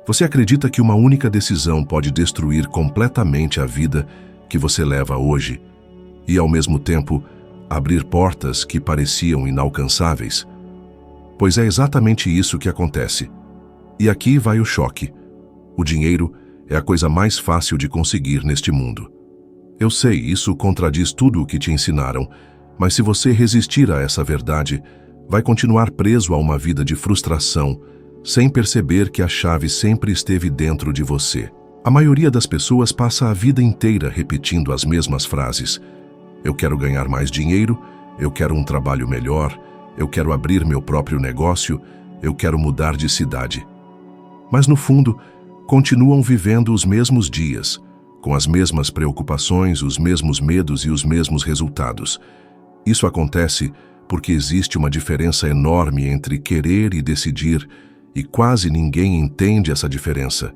Você acredita que uma única decisão pode destruir completamente a vida que você leva hoje e, ao mesmo tempo, abrir portas que pareciam inalcançáveis? Pois é exatamente isso que acontece. E aqui vai o choque. O dinheiro é a coisa mais fácil de conseguir neste mundo. Eu sei, isso contradiz tudo o que te ensinaram, mas se você resistir a essa verdade, vai continuar preso a uma vida de frustração, sem perceber que a chave sempre esteve dentro de você. A maioria das pessoas passa a vida inteira repetindo as mesmas frases. Eu quero ganhar mais dinheiro, eu quero um trabalho melhor, eu quero abrir meu próprio negócio, eu quero mudar de cidade. Mas no fundo, continuam vivendo os mesmos dias, com as mesmas preocupações, os mesmos medos e os mesmos resultados. Isso acontece porque existe uma diferença enorme entre querer e decidir, e quase ninguém entende essa diferença.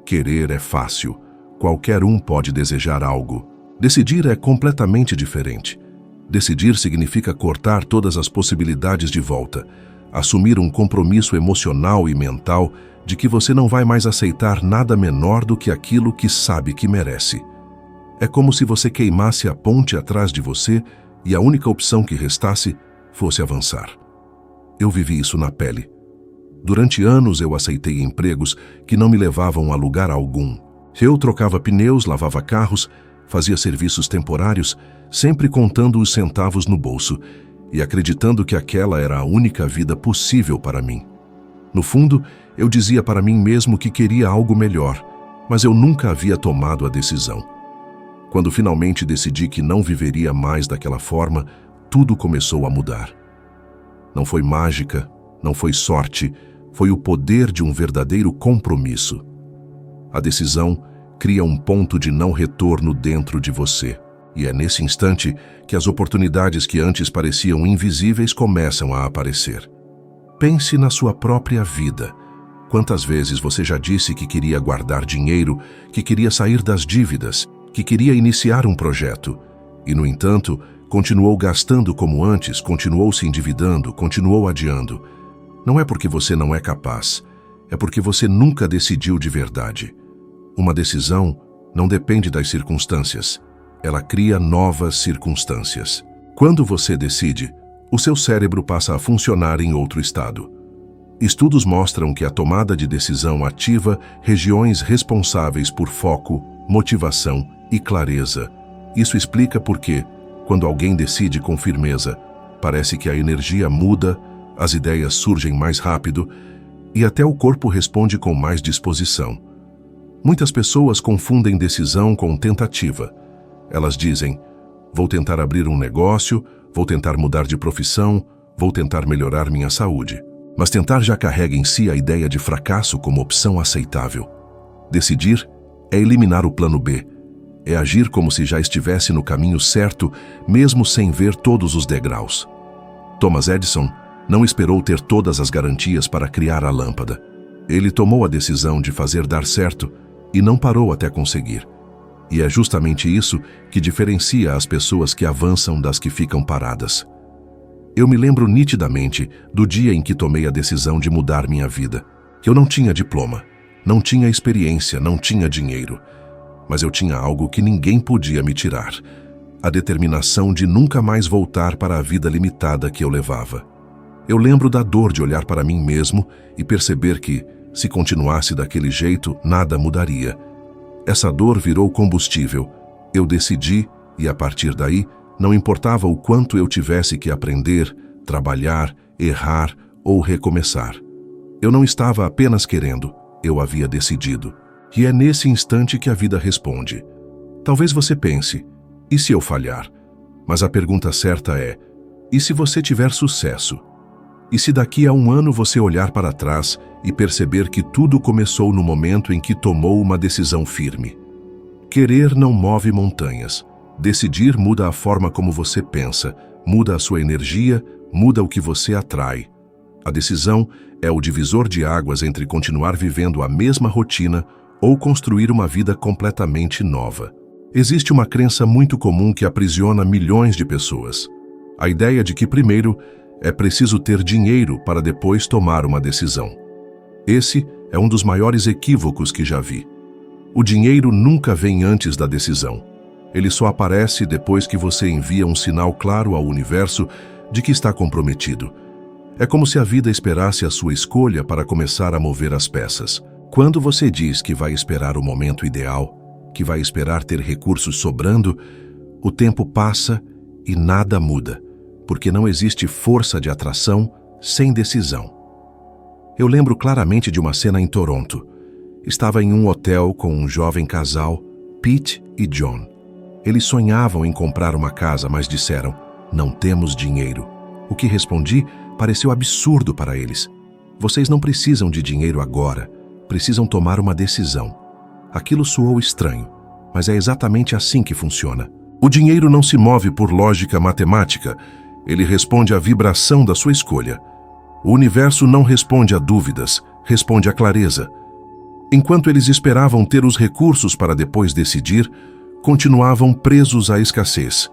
Querer é fácil. Qualquer um pode desejar algo. Decidir é completamente diferente. Decidir significa cortar todas as possibilidades de volta, assumir um compromisso emocional e mental de que você não vai mais aceitar nada menor do que aquilo que sabe que merece. É como se você queimasse a ponte atrás de você e a única opção que restasse fosse avançar. Eu vivi isso na pele. Durante anos eu aceitei empregos que não me levavam a lugar algum. Eu trocava pneus, lavava carros, fazia serviços temporários, sempre contando os centavos no bolso e acreditando que aquela era a única vida possível para mim. No fundo, eu dizia para mim mesmo que queria algo melhor, mas eu nunca havia tomado a decisão. Quando finalmente decidi que não viveria mais daquela forma, tudo começou a mudar. Não foi mágica, não foi sorte, foi o poder de um verdadeiro compromisso. A decisão cria um ponto de não retorno dentro de você, e é nesse instante que as oportunidades que antes pareciam invisíveis começam a aparecer. Pense na sua própria vida. Quantas vezes você já disse que queria guardar dinheiro, que queria sair das dívidas, que queria iniciar um projeto, e, no entanto, continuou gastando como antes, continuou se endividando, continuou adiando. Não é porque você não é capaz, é porque você nunca decidiu de verdade. Uma decisão não depende das circunstâncias, ela cria novas circunstâncias. Quando você decide, o seu cérebro passa a funcionar em outro estado. Estudos mostram que a tomada de decisão ativa regiões responsáveis por foco, motivação e clareza. Isso explica por que, quando alguém decide com firmeza, parece que a energia muda, as ideias surgem mais rápido e até o corpo responde com mais disposição. Muitas pessoas confundem decisão com tentativa. Elas dizem, vou tentar abrir um negócio, vou tentar mudar de profissão, vou tentar melhorar minha saúde. Mas tentar já carrega em si a ideia de fracasso como opção aceitável. Decidir é eliminar o plano B, é agir como se já estivesse no caminho certo, mesmo sem ver todos os degraus. Thomas Edison não esperou ter todas as garantias para criar a lâmpada. Ele tomou a decisão de fazer dar certo e não parou até conseguir. E é justamente isso que diferencia as pessoas que avançam das que ficam paradas. Eu me lembro nitidamente do dia em que tomei a decisão de mudar minha vida. Eu não tinha diploma, não tinha experiência, não tinha dinheiro. Mas eu tinha algo que ninguém podia me tirar. A determinação de nunca mais voltar para a vida limitada que eu levava. Eu lembro da dor de olhar para mim mesmo e perceber que, se continuasse daquele jeito, nada mudaria. Essa dor virou combustível. Eu decidi e, a partir daí, não importava o quanto eu tivesse que aprender, trabalhar, errar ou recomeçar. Eu não estava apenas querendo, eu havia decidido. E é nesse instante que a vida responde. Talvez você pense, e se eu falhar? Mas a pergunta certa é, e se você tiver sucesso? E se daqui a um ano você olhar para trás e perceber que tudo começou no momento em que tomou uma decisão firme? Querer não move montanhas. Decidir muda a forma como você pensa, muda a sua energia, muda o que você atrai. A decisão é o divisor de águas entre continuar vivendo a mesma rotina ou construir uma vida completamente nova. Existe uma crença muito comum que aprisiona milhões de pessoas. A ideia de que, primeiro, é preciso ter dinheiro para depois tomar uma decisão. Esse É um dos maiores equívocos que já vi. O dinheiro nunca vem antes da decisão. Ele só aparece depois que você envia um sinal claro ao universo de que está comprometido. É como se a vida esperasse a sua escolha para começar a mover as peças. Quando você diz que vai esperar o momento ideal, que vai esperar ter recursos sobrando, o tempo passa e nada muda, porque não existe força de atração sem decisão. Eu lembro claramente de uma cena em Toronto. Estava em um hotel com um jovem casal, Pete e John. Eles sonhavam em comprar uma casa, mas disseram, não temos dinheiro. O que respondi pareceu absurdo para eles. Vocês não precisam de dinheiro agora, precisam tomar uma decisão. Aquilo soou estranho, mas é exatamente assim que funciona. O dinheiro não se move por lógica matemática, ele responde à vibração da sua escolha. O universo não responde a dúvidas, responde à clareza. Enquanto eles esperavam ter os recursos para depois decidir, continuavam presos à escassez.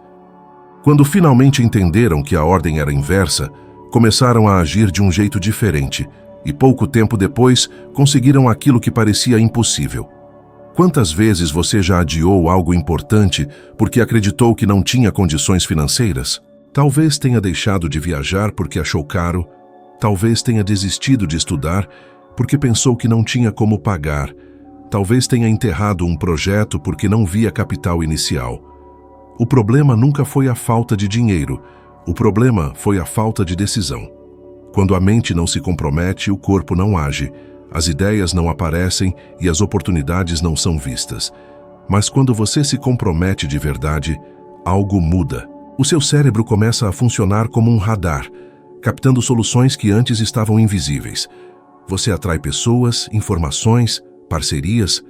Quando finalmente entenderam que a ordem era inversa, começaram a agir de um jeito diferente e pouco tempo depois conseguiram aquilo que parecia impossível. Quantas vezes você já adiou algo importante porque acreditou que não tinha condições financeiras? Talvez tenha deixado de viajar porque achou caro, talvez tenha desistido de estudar porque pensou que não tinha como pagar, talvez tenha enterrado um projeto porque não via capital inicial. O problema nunca foi a falta de dinheiro, o problema foi a falta de decisão. Quando a mente não se compromete, o corpo não age, as ideias não aparecem e as oportunidades não são vistas. Mas quando você se compromete de verdade, algo muda. O seu cérebro começa a funcionar como um radar, captando soluções que antes estavam invisíveis. Você atrai pessoas, informações, parcerias.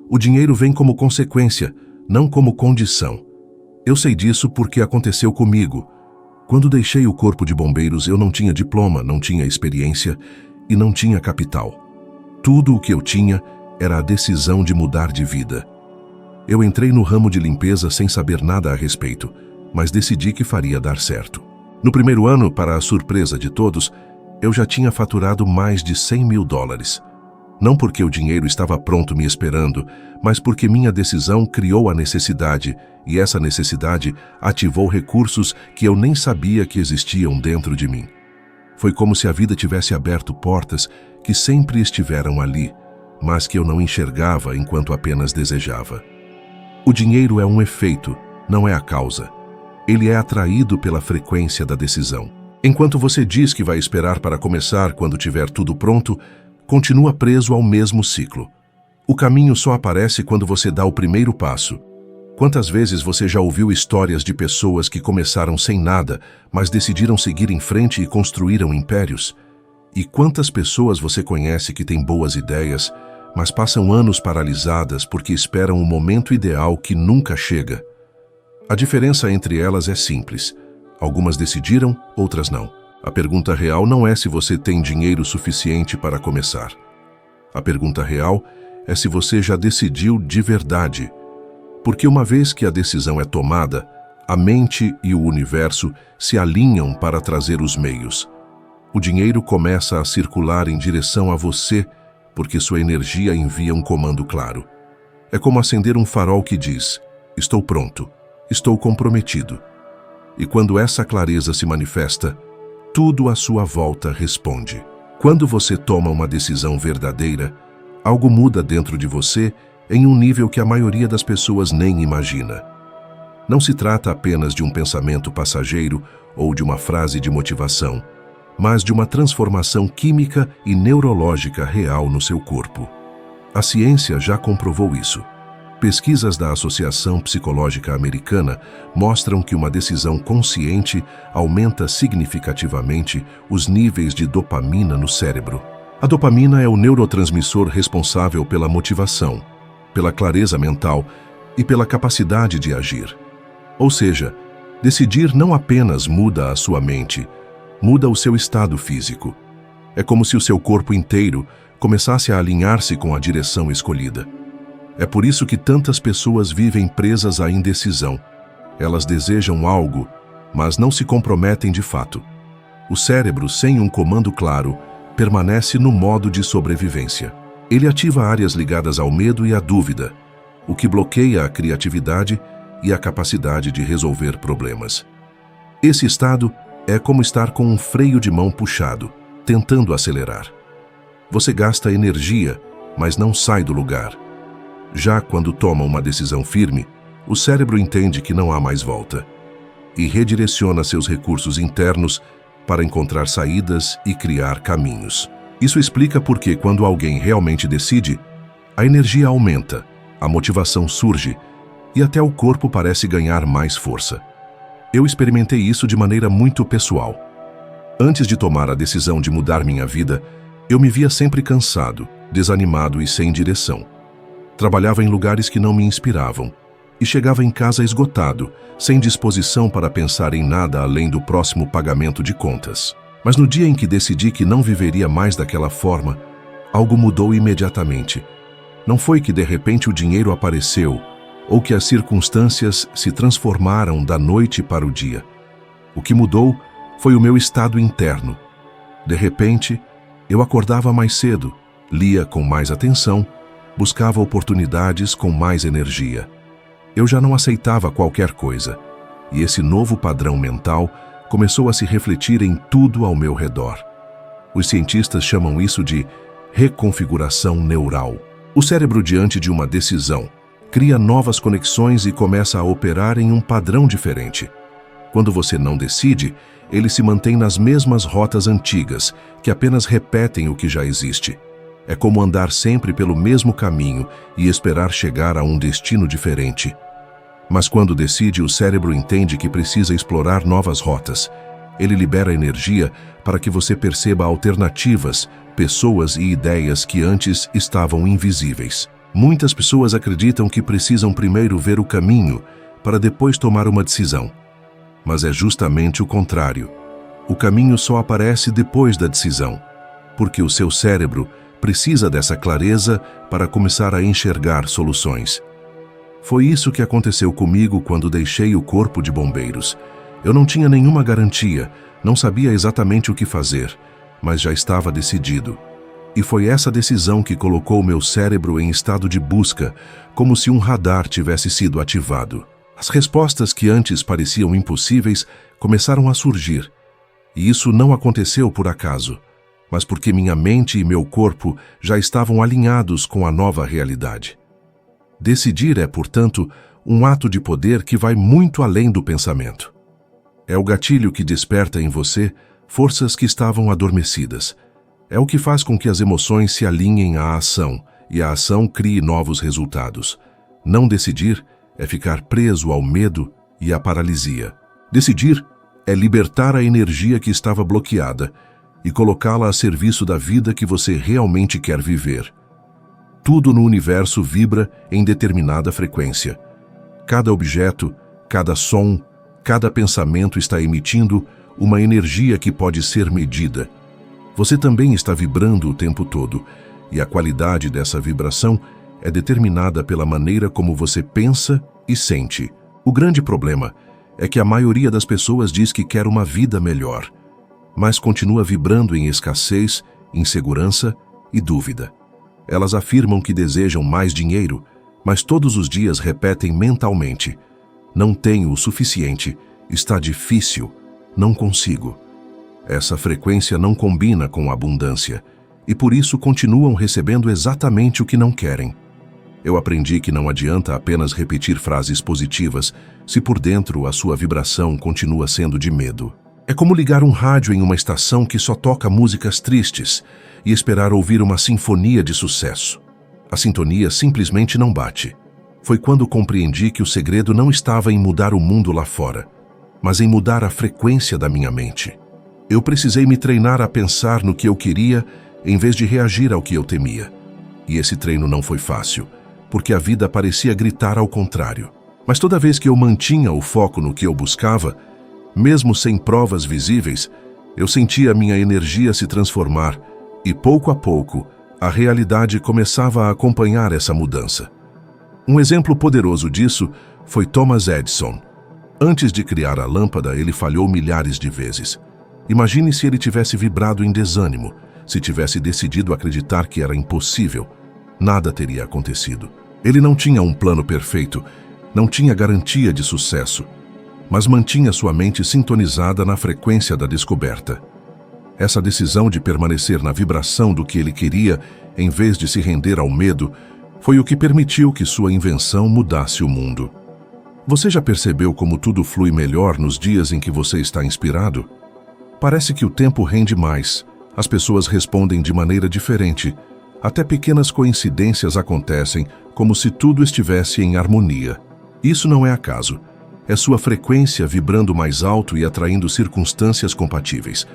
O dinheiro vem como consequência, não como condição. Eu sei disso porque aconteceu comigo. Quando deixei o corpo de bombeiros, eu não tinha diploma, não tinha experiência e não tinha capital. Tudo o que eu tinha era a decisão de mudar de vida. Eu entrei no ramo de limpeza sem saber nada a respeito, mas decidi que faria dar certo. No primeiro ano, para a surpresa de todos, eu já tinha faturado mais de $100 mil. Não porque o dinheiro estava pronto me esperando, mas porque minha decisão criou a necessidade, e essa necessidade ativou recursos que eu nem sabia que existiam dentro de mim. Foi como se a vida tivesse aberto portas que sempre estiveram ali, mas que eu não enxergava enquanto apenas desejava. O dinheiro é um efeito, não é a causa. Ele é atraído pela frequência da decisão. Enquanto você diz que vai esperar para começar quando tiver tudo pronto, continua preso ao mesmo ciclo. O caminho só aparece quando você dá o primeiro passo. Quantas vezes você já ouviu histórias de pessoas que começaram sem nada, mas decidiram seguir em frente e construíram impérios? E quantas pessoas você conhece que têm boas ideias, mas passam anos paralisadas porque esperam o momento ideal que nunca chega? A diferença entre elas é simples. Algumas decidiram, outras não. A pergunta real não é se você tem dinheiro suficiente para começar. A pergunta real é se você já decidiu de verdade. Porque uma vez que a decisão é tomada, a mente e o universo se alinham para trazer os meios. O dinheiro começa a circular em direção a você, porque sua energia envia um comando claro. É como acender um farol que diz, estou pronto, estou comprometido. E quando essa clareza se manifesta, tudo à sua volta responde. Quando você toma uma decisão verdadeira, algo muda dentro de você em um nível que a maioria das pessoas nem imagina. Não se trata apenas de um pensamento passageiro ou de uma frase de motivação, mas de uma transformação química e neurológica real no seu corpo. A ciência já comprovou isso. Pesquisas da Associação Psicológica Americana mostram que uma decisão consciente aumenta significativamente os níveis de dopamina no cérebro. A dopamina é o neurotransmissor responsável pela motivação, pela clareza mental e pela capacidade de agir. Ou seja, decidir não apenas muda a sua mente, muda o seu estado físico. É como se o seu corpo inteiro começasse a alinhar-se com a direção escolhida. É por isso que tantas pessoas vivem presas à indecisão. Elas desejam algo, mas não se comprometem de fato. O cérebro, sem um comando claro, permanece no modo de sobrevivência. Ele ativa áreas ligadas ao medo e à dúvida, o que bloqueia a criatividade e a capacidade de resolver problemas. Esse estado é como estar com um freio de mão puxado, tentando acelerar. Você gasta energia, mas não sai do lugar. Já quando toma uma decisão firme, o cérebro entende que não há mais volta e redireciona seus recursos internos para encontrar saídas e criar caminhos. Isso explica por que, quando alguém realmente decide, a energia aumenta, a motivação surge e até o corpo parece ganhar mais força. Eu experimentei isso de maneira muito pessoal. Antes de tomar a decisão de mudar minha vida, eu me via sempre cansado, desanimado e sem direção. Trabalhava em lugares que não me inspiravam e chegava em casa esgotado, sem disposição para pensar em nada além do próximo pagamento de contas. Mas no dia em que decidi que não viveria mais daquela forma, algo mudou imediatamente. Não foi que de repente o dinheiro apareceu ou que as circunstâncias se transformaram da noite para o dia. O que mudou foi o meu estado interno. De repente, eu acordava mais cedo, lia com mais atenção, buscava oportunidades com mais energia. Eu já não aceitava qualquer coisa, e esse novo padrão mental começou a se refletir em tudo ao meu redor. Os cientistas chamam isso de reconfiguração neural. O cérebro, diante de uma decisão, cria novas conexões e começa a operar em um padrão diferente. Quando você não decide, ele se mantém nas mesmas rotas antigas, que apenas repetem o que já existe. É como andar sempre pelo mesmo caminho e esperar chegar a um destino diferente. Mas quando decide, o cérebro entende que precisa explorar novas rotas. Ele libera energia para que você perceba alternativas, pessoas e ideias que antes estavam invisíveis. Muitas pessoas acreditam que precisam primeiro ver o caminho para depois tomar uma decisão. Mas é justamente o contrário. O caminho só aparece depois da decisão, porque o seu cérebro precisa dessa clareza para começar a enxergar soluções. Foi isso que aconteceu comigo quando deixei o corpo de bombeiros. Eu não tinha nenhuma garantia, não sabia exatamente o que fazer, mas já estava decidido. E foi essa decisão que colocou meu cérebro em estado de busca, como se um radar tivesse sido ativado. As respostas que antes pareciam impossíveis começaram a surgir. E isso não aconteceu por acaso, mas porque minha mente e meu corpo já estavam alinhados com a nova realidade. Decidir é, portanto, um ato de poder que vai muito além do pensamento. É o gatilho que desperta em você forças que estavam adormecidas. É o que faz com que as emoções se alinhem à ação e a ação crie novos resultados. Não decidir é ficar preso ao medo e à paralisia. Decidir é libertar a energia que estava bloqueada e colocá-la a serviço da vida que você realmente quer viver. Tudo no universo vibra em determinada frequência. Cada objeto, cada som, cada pensamento está emitindo uma energia que pode ser medida. Você também está vibrando o tempo todo, e a qualidade dessa vibração é determinada pela maneira como você pensa e sente. O grande problema é que a maioria das pessoas diz que quer uma vida melhor, mas continua vibrando em escassez, insegurança e dúvida. Elas afirmam que desejam mais dinheiro, mas todos os dias repetem mentalmente: não tenho o suficiente, está difícil, não consigo. Essa frequência não combina com a abundância, e por isso continuam recebendo exatamente o que não querem. Eu aprendi que não adianta apenas repetir frases positivas se por dentro a sua vibração continua sendo de medo. É como ligar um rádio em uma estação que só toca músicas tristes e esperar ouvir uma sinfonia de sucesso. A sintonia simplesmente não bate. Foi quando compreendi que o segredo não estava em mudar o mundo lá fora, mas em mudar a frequência da minha mente. Eu precisei me treinar a pensar no que eu queria em vez de reagir ao que eu temia. E esse treino não foi fácil, porque a vida parecia gritar ao contrário. Mas toda vez que eu mantinha o foco no que eu buscava, mesmo sem provas visíveis, eu sentia minha energia se transformar e, pouco a pouco, a realidade começava a acompanhar essa mudança. Um exemplo poderoso disso foi Thomas Edison. Antes de criar a lâmpada, ele falhou milhares de vezes. Imagine se ele tivesse vibrado em desânimo, se tivesse decidido acreditar que era impossível. nada teria acontecido. Ele não tinha um plano perfeito, não tinha garantia de sucesso, mas mantinha sua mente sintonizada na frequência da descoberta. Essa decisão de permanecer na vibração do que ele queria, em vez de se render ao medo, foi o que permitiu que sua invenção mudasse o mundo. Você já percebeu como tudo flui melhor nos dias em que você está inspirado? Parece que o tempo rende mais, as pessoas respondem de maneira diferente, até pequenas coincidências acontecem como se tudo estivesse em harmonia. Isso não é acaso. É sua frequência vibrando mais alto e atraindo circunstâncias compatíveis.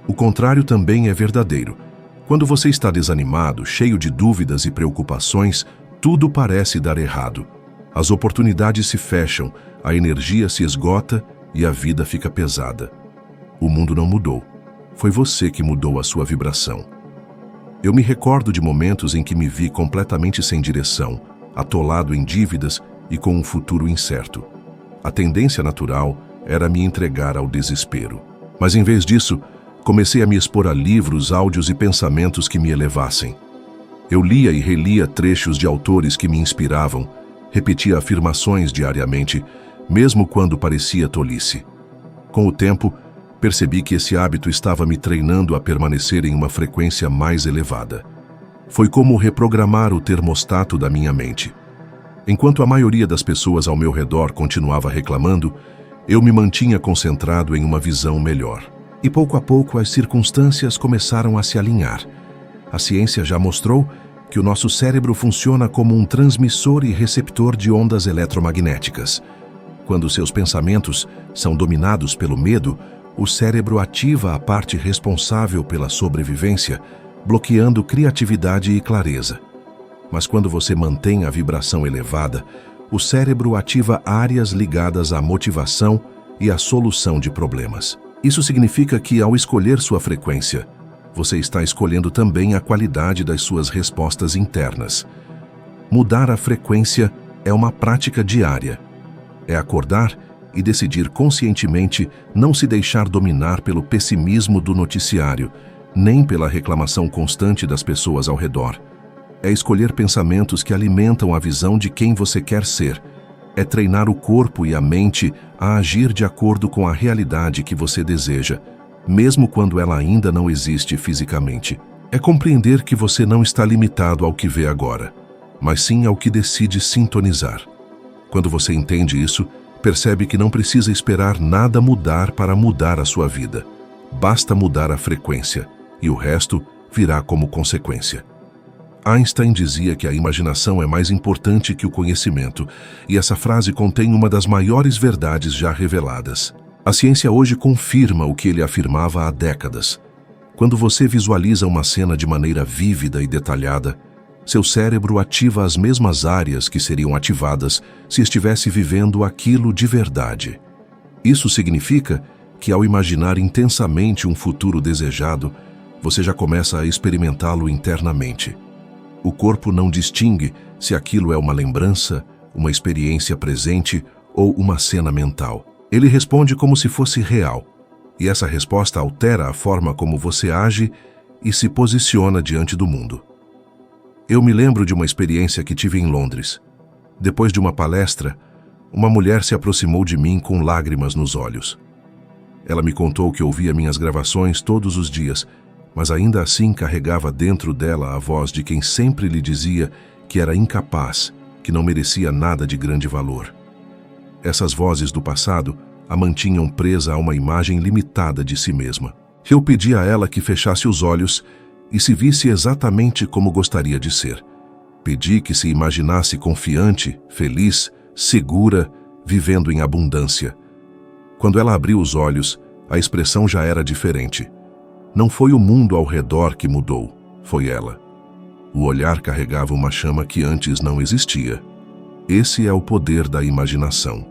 O contrário também é verdadeiro. Quando você está desanimado, cheio de dúvidas e preocupações, tudo parece dar errado. As oportunidades se fecham, a energia se esgota e a vida fica pesada. O mundo não mudou. Foi você que mudou a sua vibração. Eu me recordo de momentos em que me vi completamente sem direção, atolado em dívidas e com um futuro incerto. A tendência natural era me entregar ao desespero. Mas em vez disso, comecei a me expor a livros, áudios e pensamentos que me elevassem. Eu lia e relia trechos de autores que me inspiravam, repetia afirmações diariamente, mesmo quando parecia tolice. Com o tempo, percebi que esse hábito estava me treinando a permanecer em uma frequência mais elevada. Foi como reprogramar o termostato da minha mente. Enquanto a maioria das pessoas ao meu redor continuava reclamando, eu me mantinha concentrado em uma visão melhor. E pouco a pouco as circunstâncias começaram a se alinhar. A ciência já mostrou que o nosso cérebro funciona como um transmissor e receptor de ondas eletromagnéticas. Quando seus pensamentos são dominados pelo medo, o cérebro ativa a parte responsável pela sobrevivência, bloqueando criatividade e clareza. Mas quando você mantém a vibração elevada, o cérebro ativa áreas ligadas à motivação e à solução de problemas. Isso significa que, ao escolher sua frequência, você está escolhendo também a qualidade das suas respostas internas. Mudar a frequência é uma prática diária. É acordar e decidir conscientemente não se deixar dominar pelo pessimismo do noticiário, nem pela reclamação constante das pessoas ao redor. É escolher pensamentos que alimentam a visão de quem você quer ser. É treinar o corpo e a mente a agir de acordo com a realidade que você deseja, mesmo quando ela ainda não existe fisicamente. É compreender que você não está limitado ao que vê agora, mas sim ao que decide sintonizar. Quando você entende isso, percebe que não precisa esperar nada mudar para mudar a sua vida. Basta mudar a frequência, e o resto virá como consequência. Einstein dizia que a imaginação é mais importante que o conhecimento, e essa frase contém uma das maiores verdades já reveladas. A ciência hoje confirma o que ele afirmava há décadas. Quando você visualiza uma cena de maneira vívida e detalhada, seu cérebro ativa as mesmas áreas que seriam ativadas se estivesse vivendo aquilo de verdade. Isso significa que, ao imaginar intensamente um futuro desejado, você já começa a experimentá-lo internamente. O corpo não distingue se aquilo é uma lembrança, uma experiência presente ou uma cena mental. Ele responde como se fosse real, e essa resposta altera a forma como você age e se posiciona diante do mundo. Eu me lembro de uma experiência que tive em Londres. Depois de uma palestra, uma mulher se aproximou de mim com lágrimas nos olhos. Ela me contou que ouvia minhas gravações todos os dias, mas ainda assim carregava dentro dela a voz de quem sempre lhe dizia que era incapaz, que não merecia nada de grande valor. Essas vozes do passado a mantinham presa a uma imagem limitada de si mesma. Eu pedi a ela que fechasse os olhos e se visse exatamente como gostaria de ser. Pedi que se imaginasse confiante, feliz, segura, vivendo em abundância. Quando ela abriu os olhos, a expressão já era diferente. Não foi o mundo ao redor que mudou, foi ela. O olhar carregava uma chama que antes não existia. Esse é o poder da imaginação.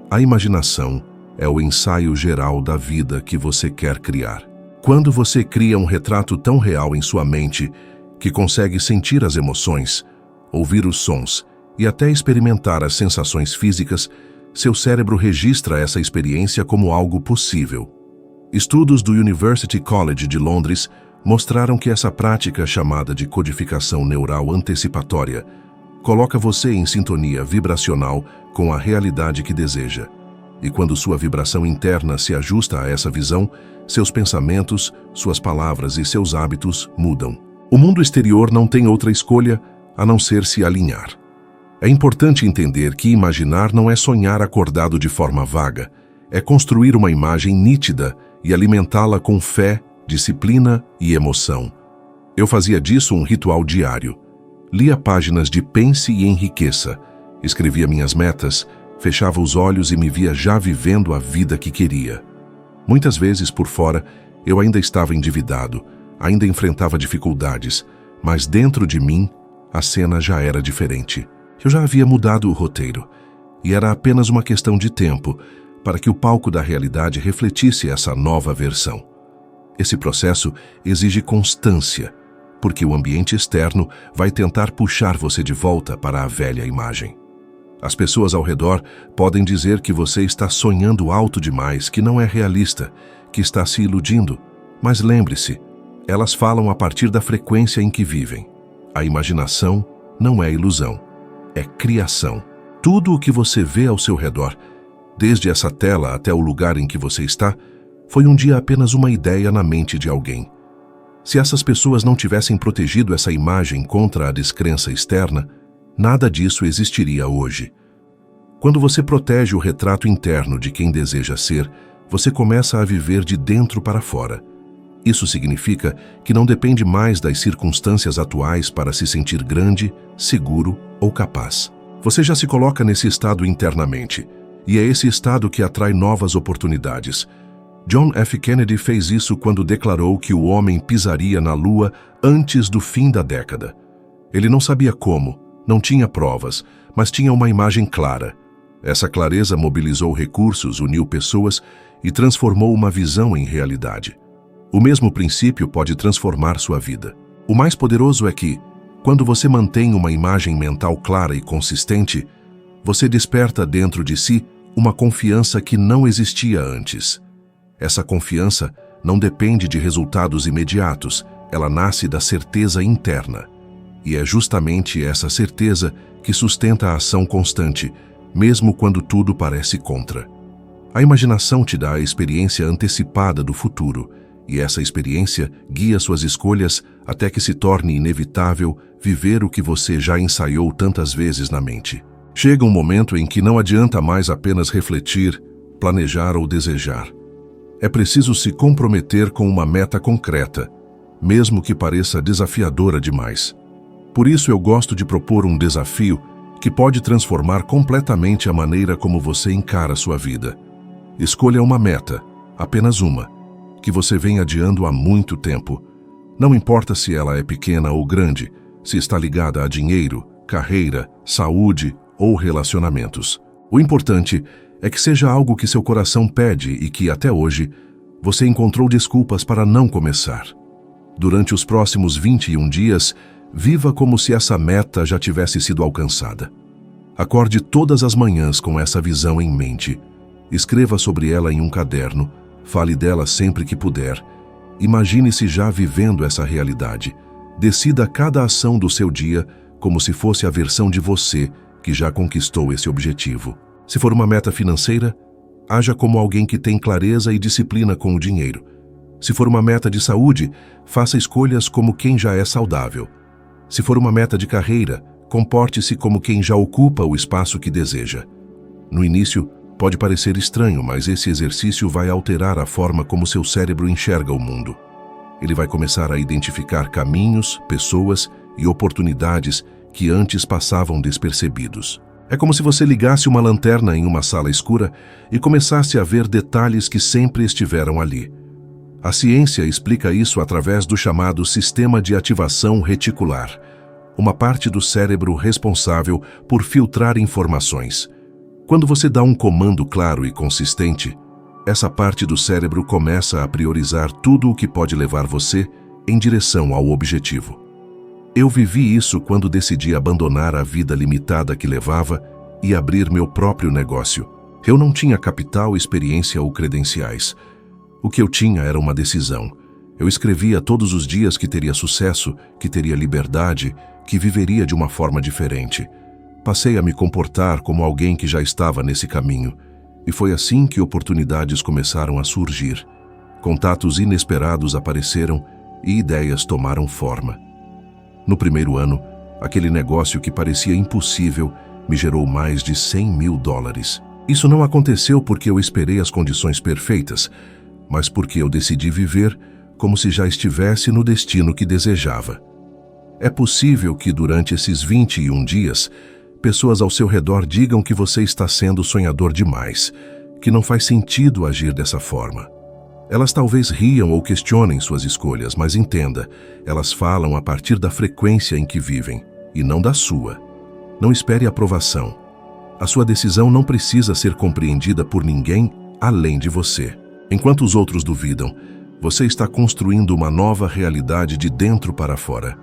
A imaginação é o ensaio geral da vida que você quer criar. Quando você cria um retrato tão real em sua mente que consegue sentir as emoções, ouvir os sons e até experimentar as sensações físicas, seu cérebro registra essa experiência como algo possível. Estudos do University College de Londres mostraram que essa prática, chamada de codificação neural antecipatória, coloca você em sintonia vibracional com a realidade que deseja. E quando sua vibração interna se ajusta a essa visão, seus pensamentos, suas palavras e seus hábitos mudam. O mundo exterior não tem outra escolha a não ser se alinhar. É importante entender que imaginar não é sonhar acordado de forma vaga, é construir uma imagem nítida e alimentá-la com fé, disciplina e emoção. Eu fazia disso um ritual diário. Lia páginas de Pense e Enriqueça, escrevia minhas metas, fechava os olhos e me via já vivendo a vida que queria. Muitas vezes, por fora, eu ainda estava endividado, ainda enfrentava dificuldades, mas dentro de mim, a cena já era diferente. Eu já havia mudado o roteiro, e era apenas uma questão de tempo para que o palco da realidade refletisse essa nova versão. Esse processo exige constância, porque o ambiente externo vai tentar puxar você de volta para a velha imagem. As pessoas ao redor podem dizer que você está sonhando alto demais, que não é realista, que está se iludindo. Mas lembre-se, elas falam a partir da frequência em que vivem. A imaginação não é ilusão, é criação. Tudo o que você vê ao seu redor, desde essa tela até o lugar em que você está, foi um dia apenas uma ideia na mente de alguém. Se essas pessoas não tivessem protegido essa imagem contra a descrença externa, nada disso existiria hoje. Quando você protege o retrato interno de quem deseja ser, você começa a viver de dentro para fora. Isso significa que não depende mais das circunstâncias atuais para se sentir grande, seguro ou capaz. Você já se coloca nesse estado internamente, e é esse estado que atrai novas oportunidades. John F. Kennedy fez isso quando declarou que o homem pisaria na Lua antes do fim da década. Ele não sabia como, não tinha provas, mas tinha uma imagem clara. Essa clareza mobilizou recursos, uniu pessoas e transformou uma visão em realidade. O mesmo princípio pode transformar sua vida. O mais poderoso é que, quando você mantém uma imagem mental clara e consistente, você desperta dentro de si uma confiança que não existia antes. Essa confiança não depende de resultados imediatos, ela nasce da certeza interna. E é justamente essa certeza que sustenta a ação constante, mesmo quando tudo parece contra. A imaginação te dá a experiência antecipada do futuro, e essa experiência guia suas escolhas até que se torne inevitável viver o que você já ensaiou tantas vezes na mente. Chega um momento em que não adianta mais apenas refletir, planejar ou desejar. É preciso se comprometer com uma meta concreta, mesmo que pareça desafiadora demais. Por isso eu gosto de propor um desafio que pode transformar completamente a maneira como você encara sua vida. Escolha uma meta, apenas uma, que você vem adiando há muito tempo. Não importa se ela é pequena ou grande, se está ligada a dinheiro, carreira, saúde ou relacionamentos. O importante é que seja algo que seu coração pede e que, até hoje, você encontrou desculpas para não começar. Durante os próximos 21 dias, viva como se essa meta já tivesse sido alcançada. Acorde todas as manhãs com essa visão em mente. Escreva sobre ela em um caderno, fale dela sempre que puder. Imagine-se já vivendo essa realidade. Decida cada ação do seu dia como se fosse a versão de você que já conquistou esse objetivo. Se for uma meta financeira, haja como alguém que tem clareza e disciplina com o dinheiro. Se for uma meta de saúde, faça escolhas como quem já é saudável. Se for uma meta de carreira, comporte-se como quem já ocupa o espaço que deseja. No início, pode parecer estranho, mas esse exercício vai alterar a forma como seu cérebro enxerga o mundo. Ele vai começar a identificar caminhos, pessoas e oportunidades que antes passavam despercebidos. É como se você ligasse uma lanterna em uma sala escura e começasse a ver detalhes que sempre estiveram ali. A ciência explica isso através do chamado sistema de ativação reticular, uma parte do cérebro responsável por filtrar informações. Quando você dá um comando claro e consistente, essa parte do cérebro começa a priorizar tudo o que pode levar você em direção ao objetivo. Eu vivi isso quando decidi abandonar a vida limitada que levava e abrir meu próprio negócio. Eu não tinha capital, experiência ou credenciais. O que eu tinha era uma decisão. Eu escrevia todos os dias que teria sucesso, que teria liberdade, que viveria de uma forma diferente. Passei a me comportar como alguém que já estava nesse caminho. E foi assim que oportunidades começaram a surgir. Contatos inesperados apareceram e ideias tomaram forma. No primeiro ano, aquele negócio que parecia impossível me gerou mais de $100 mil. Isso não aconteceu porque eu esperei as condições perfeitas, mas porque eu decidi viver como se já estivesse no destino que desejava. É possível que durante esses 21 dias, pessoas ao seu redor digam que você está sendo sonhador demais, que não faz sentido agir dessa forma. Elas talvez riam ou questionem suas escolhas, mas entenda, elas falam a partir da frequência em que vivem, e não da sua. Não espere aprovação. A sua decisão não precisa ser compreendida por ninguém além de você. Enquanto os outros duvidam, você está construindo uma nova realidade de dentro para fora.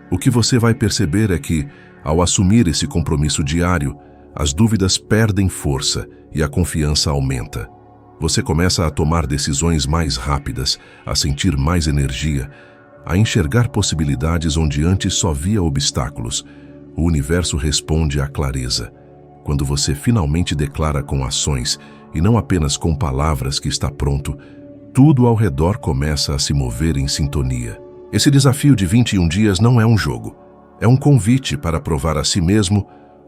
O que você vai perceber é que, ao assumir esse compromisso diário, as dúvidas perdem força e a confiança aumenta. Você começa a tomar decisões mais rápidas, a sentir mais energia, a enxergar possibilidades onde antes só via obstáculos. O universo responde à clareza. Quando você finalmente declara com ações e não apenas com palavras que está pronto, tudo ao redor começa a se mover em sintonia. Esse desafio de 21 dias não é um jogo. É um convite para provar a si mesmo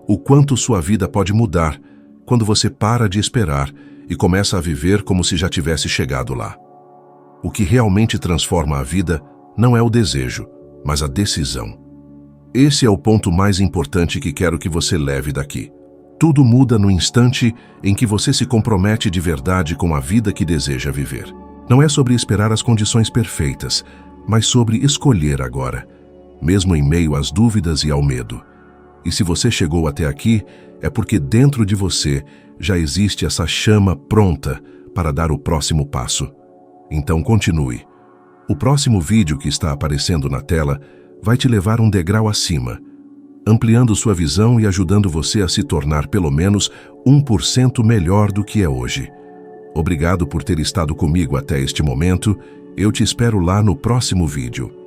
o quanto sua vida pode mudar quando você para de esperar e começa a viver como se já tivesse chegado lá. O que realmente transforma a vida não é o desejo, mas a decisão. Esse é o ponto mais importante que quero que você leve daqui. Tudo muda no instante em que você se compromete de verdade com a vida que deseja viver. Não é sobre esperar as condições perfeitas, mas sobre escolher agora, mesmo em meio às dúvidas e ao medo. E se você chegou até aqui, é porque dentro de você já existe essa chama pronta para dar o próximo passo. Então continue. O próximo vídeo que está aparecendo na tela vai te levar um degrau acima, ampliando sua visão e ajudando você a se tornar pelo menos 1% melhor do que é hoje. Obrigado por ter estado comigo até este momento. Eu te espero lá no próximo vídeo.